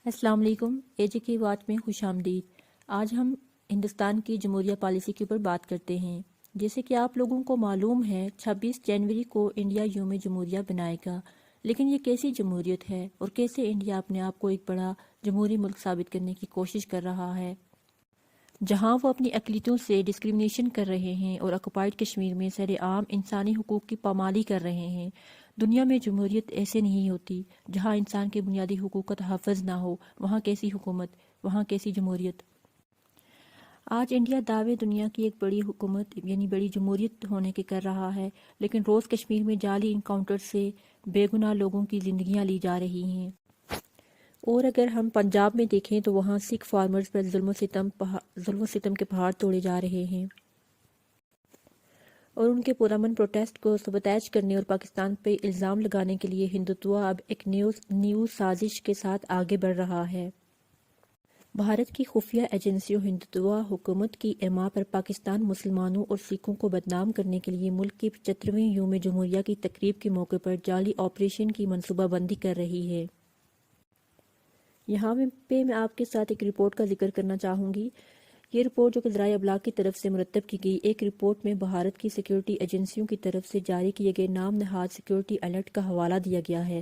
السلام علیکم، اے جے کی واچ میں خوش آمدید۔ آج ہم ہندوستان کی جمہوریہ پالیسی کے اوپر بات کرتے ہیں۔ جیسے کہ آپ لوگوں کو معلوم ہے 26 جنوری کو انڈیا یوم جمہوریہ بنائے گا، لیکن یہ کیسی جمہوریت ہے اور کیسے انڈیا اپنے آپ کو ایک بڑا جمہوری ملک ثابت کرنے کی کوشش کر رہا ہے، جہاں وہ اپنی اقلیتوں سے ڈسکریمنیشن کر رہے ہیں اور آکوپائیڈ کشمیر میں سر عام انسانی حقوق کی پامالی کر رہے ہیں۔ دنیا میں جمہوریت ایسے نہیں ہوتی، جہاں انسان کے بنیادی حقوق کا تحفظ نہ ہو، وہاں کیسی حکومت، وہاں کیسی جمہوریت۔ آج انڈیا دعوے دنیا کی ایک بڑی حکومت یعنی بڑی جمہوریت ہونے کے کر رہا ہے، لیکن روز کشمیر میں جعلی انکاؤنٹر سے بے گناہ لوگوں کی زندگیاں لی جا رہی ہیں۔ اور اگر ہم پنجاب میں دیکھیں تو وہاں سکھ فارمرز پر ظلم و ستم کے پہاڑ توڑے جا رہے ہیں، اور ان کے پرامن پروٹیسٹ کو سبوتیج کرنے اور پاکستان پہ الزام لگانے کے لیے ہندوتوا اب ایک نیو سازش کے ساتھ آگے بڑھ رہا ہے۔ بھارت کی خفیہ ایجنسیوں ہندوتوا حکومت کی ایما پر پاکستان مسلمانوں اور سکھوں کو بدنام کرنے کے لیے ملک کی 75ویں یوم جمہوریہ کی تقریب کے موقع پر جعلی آپریشن کی منصوبہ بندی کر رہی ہے۔ یہاں پہ میں آپ کے ساتھ ایک رپورٹ کا ذکر کرنا چاہوں گی۔ یہ رپورٹ جو کہ ذرائع ابلاغ کی طرف سے مرتب کی گئی ایک رپورٹ میں بھارت کی سیکیورٹی ایجنسیوں کی طرف سے جاری کیے گئے نام نہاد سیکیورٹی الرٹ کا حوالہ دیا گیا ہے،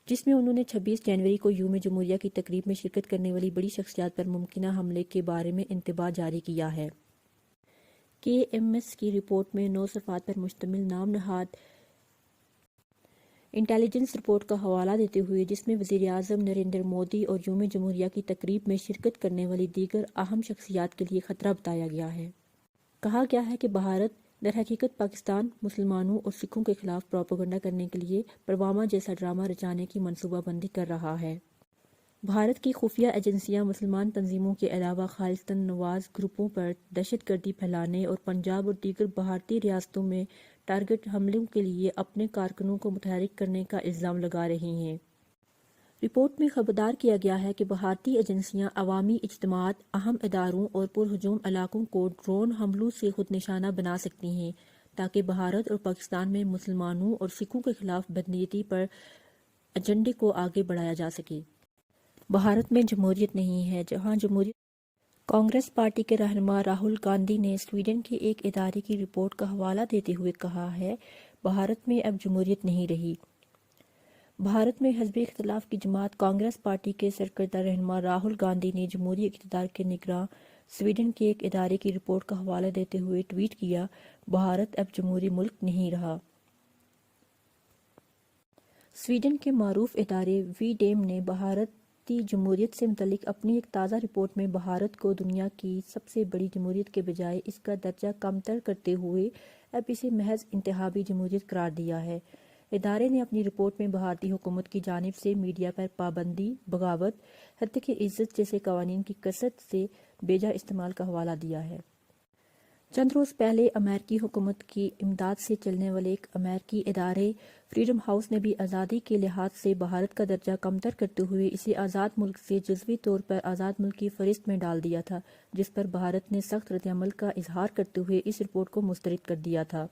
جس میں انہوں نے 26 جنوری کو یوم جمہوریہ کی تقریب میں شرکت کرنے والی بڑی شخصیات پر ممکنہ حملے کے بارے میں انتباہ جاری کیا ہے۔ KMS کی رپورٹ میں 9 صفحات پر مشتمل نام نہاد انٹیلیجنس رپورٹ کا حوالہ دیتے ہوئے، جس میں وزیراعظم نریندر مودی اور یوم جمہوریہ کی تقریب میں شرکت کرنے والی دیگر اہم شخصیات کے لیے خطرہ بتایا گیا ہے، کہا گیا ہے کہ بھارت در حقیقت پاکستان مسلمانوں اور سکھوں کے خلاف پروپیگنڈا کرنے کے لیے پلوامہ جیسا ڈرامہ رچانے کی منصوبہ بندی کر رہا ہے۔ بھارت کی خفیہ ایجنسیاں مسلمان تنظیموں کے علاوہ خالصتاً نواز گروپوں پر دہشت گردی پھیلانے اور پنجاب اور دیگر بھارتی ریاستوں میں ٹارگٹ حملوں کے لیے اپنے کارکنوں کو متحرک کرنے کا الزام لگا رہی ہیں۔ رپورٹ میں خبردار کیا گیا ہے کہ بھارتی ایجنسیاں عوامی اجتماعات، اہم اداروں اور پرہجوم علاقوں کو ڈرون حملوں سے خود نشانہ بنا سکتی ہیں، تاکہ بھارت اور پاکستان میں مسلمانوں اور سکھوں کے خلاف بدنیتی پر ایجنڈے کو آگے بڑھایا جا سکے۔ بھارت میں جمہوریت نہیں ہے، جہاں جمہوریت۔ کانگریس پارٹی کے رہنما راہل گاندھی نے سویڈن کے ایک ادارے کی رپورٹ کا حوالہ دیتے ہوئے کہا ہے، بھارت میں اب جمہوریت نہیں رہی۔ بھارت میں حزب اختلاف کی جماعت کانگریس پارٹی کے سرکردہ رہنما راہل گاندھی نے جمہوری اقتدار کے نگراں سویڈن کے ایک ادارے کی رپورٹ کا حوالہ دیتے ہوئے ٹویٹ کیا، بھارت اب جمہوری ملک نہیں رہا۔ سویڈن کے معروف ادارے وی ڈیم نے بھارتی جمہوریت سے متعلق اپنی ایک تازہ رپورٹ میں بھارت کو دنیا کی سب سے بڑی جمہوریت کے بجائے اس کا درجہ کم تر کرتے ہوئے اب اسے محض انتخابی جمہوریت قرار دیا ہے۔ ادارے نے اپنی رپورٹ میں بھارتی حکومت کی جانب سے میڈیا پر پابندی، بغاوت، ہتک عزت جیسے قوانین کی کثرت سے بیجا استعمال کا حوالہ دیا ہے۔ چند روز پہلے امریکی حکومت کی امداد سے چلنے والے ایک امریکی ادارے فریڈم ہاؤس نے بھی آزادی کے لحاظ سے بھارت کا درجہ کمتر کرتے ہوئے اسے آزاد ملک سے جزوی طور پر آزاد ملک کی فہرست میں ڈال دیا تھا، جس پر بھارت نے سخت ردعمل کا اظہار کرتے ہوئے اس رپورٹ کو مسترد کر دیا تھا۔